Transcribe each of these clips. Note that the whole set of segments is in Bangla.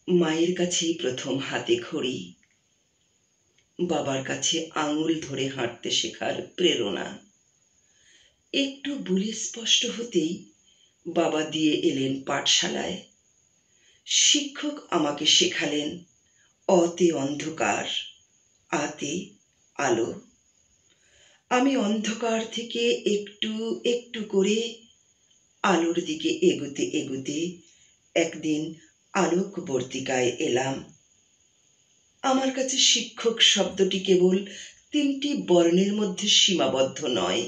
মায়ের কাছেই প্রথম হাতে খড়ি, বাবার কাছে আঙুল ধরে হাঁটতে শেখার প্রেরণা। একটু বুলি স্পষ্ট হতেই বাবা দিয়ে এলেন পাঠশালায়। শিক্ষক আমাকে শেখালেন অতে অন্ধকার, আতে আলো। আমি অন্ধকার থেকে একটু একটু করে আলোর দিকে এগুতে এগুতে একদিন আলোকবর্তিকায় এলাম। আমার কাছে শিক্ষক শব্দটি কেবল 3টি বর্ণের মধ্যে সীমাবদ্ধ নয়।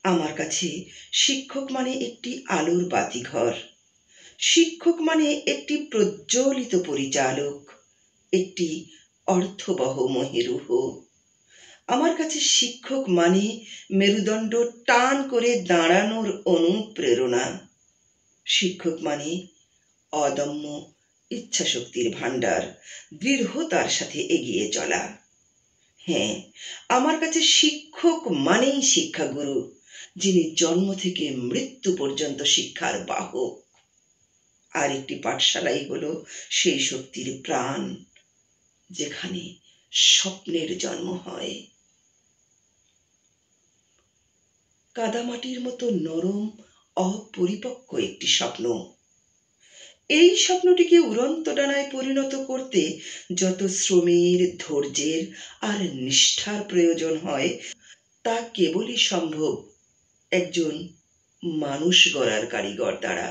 আমার কাছে শিক্ষক মানে একটি আলোর বাতিঘর, শিক্ষক মানে একটি প্রজ্বলিত পরিচালক, একটি অর্থবহ মহিরুহ। আমার কাছে শিক্ষক মানে মেরুদণ্ড টান করে দাঁড়ানোর অনুপ্রেরণা। শিক্ষক মানে অদম্য ইচ্ছাশক্তির ভাণ্ডার, দৃঢ়তার সাথে এগিয়ে চলা। হ্যাঁ, আমার কাছে শিক্ষক মানেই শিক্ষাগুরু, যিনি জন্ম থেকে মৃত্যু পর্যন্ত শিক্ষার বাহক। আর একটি পাঠশালাই হলো সেই শক্তির প্রাণ, যেখানে স্বপ্নের জন্ম হয়। কাদামাটির মতো নরম অপরিপক্ক একটি স্বপ্ন। এই স্বপ্নটিকে উড়ন্ত ডানায় পরিণত করতে যত শ্রমের, ধৈর্যের আর নিষ্ঠার প্রয়োজন হয়, তা কেবলই সম্ভব একজন মানুষ গড়ার কারিগর দ্বারা।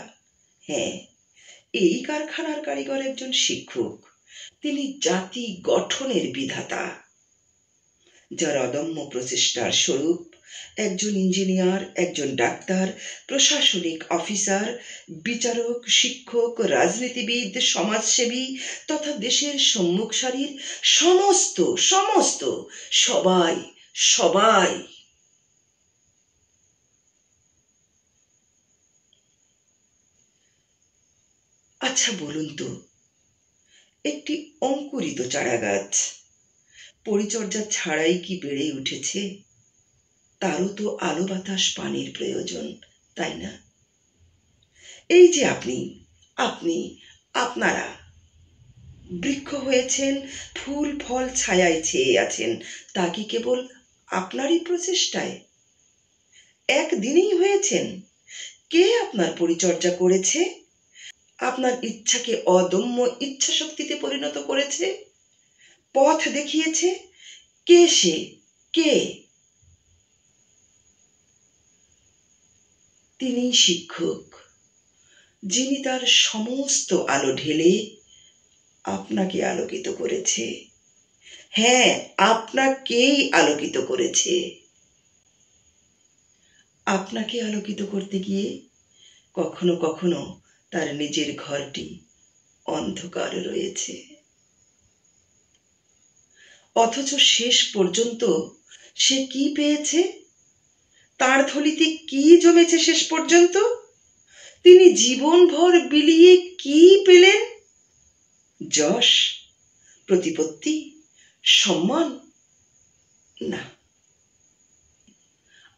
হ্যাঁ, এই কারখানার কারিগর একজন শিক্ষক। তিনি জাতি গঠনের বিধাতা, যার অদম্য প্রচেষ্টার স্বরূপ একজন ইঞ্জিনিয়ার, একজন ডাক্তার, প্রশাসনিক অফিসার, বিচারক, শিক্ষক, রাজনীতিবিদ, সমাজসেবী তথা দেশের সম্মুখ সারির সমস্ত সবাই। আচ্ছা বলুন তো, একটি অঙ্কুরিত চারা গাছ পরিচর্যা ছাড়াই কি বেড়ে উঠেছে? তারও তো আলো বাতাস পানির প্রয়োজন, তাই না? এই যে আপনারা বৃক্ষ হয়েছেন, ফুল ফল ছায়ায় ছেয়ে আছেন, তা কি কেবল আপনারই প্রচেষ্টায়? একদিনেই হয়েছেন? কে আপনার পরিচর্যা করেছে? আপনার ইচ্ছাকে অদম্য ইচ্ছা শক্তিতে পরিণত করেছে, পথ দেখিয়েছে? কে সে? কে? তিনি শিক্ষক, যিনি তার সমস্ত আলো ঢেলে আপনাকে আলোকিত করেছে। হ্যাঁ, আপনাকেই আলোকিত করেছে। আপনাকে আলোকিত করতে গিয়ে কখনো কখনো তার নিজের ঘরটি অন্ধকার রয়েছে, অথচ শেষ পর্যন্ত সে কি পেয়েছে? তার থলিতে কি জমেছে শেষ পর্যন্ত? তিনি জীবনভর বিলিয়ে কি পেলেন? যশ, প্রতিপত্তি, সম্মান? না,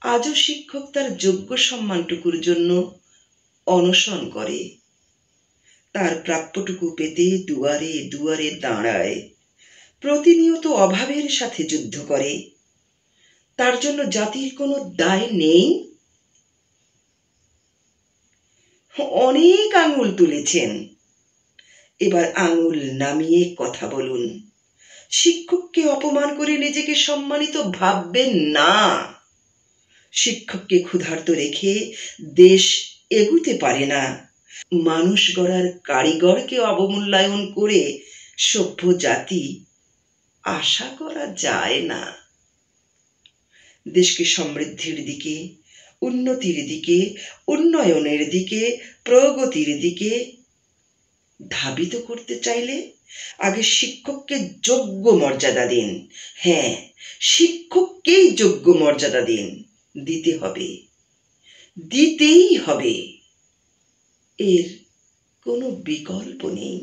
আজও শিক্ষক তার যোগ্য সম্মানটুকুর জন্য অনশন করে, তার প্রাপ্যটুকু পেতে দুয়ারে দুয়ারে দাঁড়ায়, প্রতিনিয়ত অভাবের সাথে যুদ্ধ করে। তার জন্য জাতির কোনো দায় নেই? অনেক আঙুল তুলেছেন, এবার আঙুল নামিয়ে কথা বলুন। শিক্ষককে অপমান করে নিজেকে সম্মানিত ভাববেন না। শিক্ষককে ক্ষুধার্ত রেখে দেশ এগুতে পারে না। মানুষ গড়ার কারিগরকে অবমূল্যায়ন করে সভ্য জাতি আশা করা যায় না। দেশকে সমৃদ্ধির দিকে, উন্নতির দিকে, উন্নয়নের দিকে, প্রগতির দিকে ধাবিত করতে চাইলে আগে শিক্ষককে যোগ্য মর্যাদা দিন। হ্যাঁ, শিক্ষককেই যোগ্য মর্যাদা দিন। দিতেই হবে, এর কোনো বিকল্প নেই।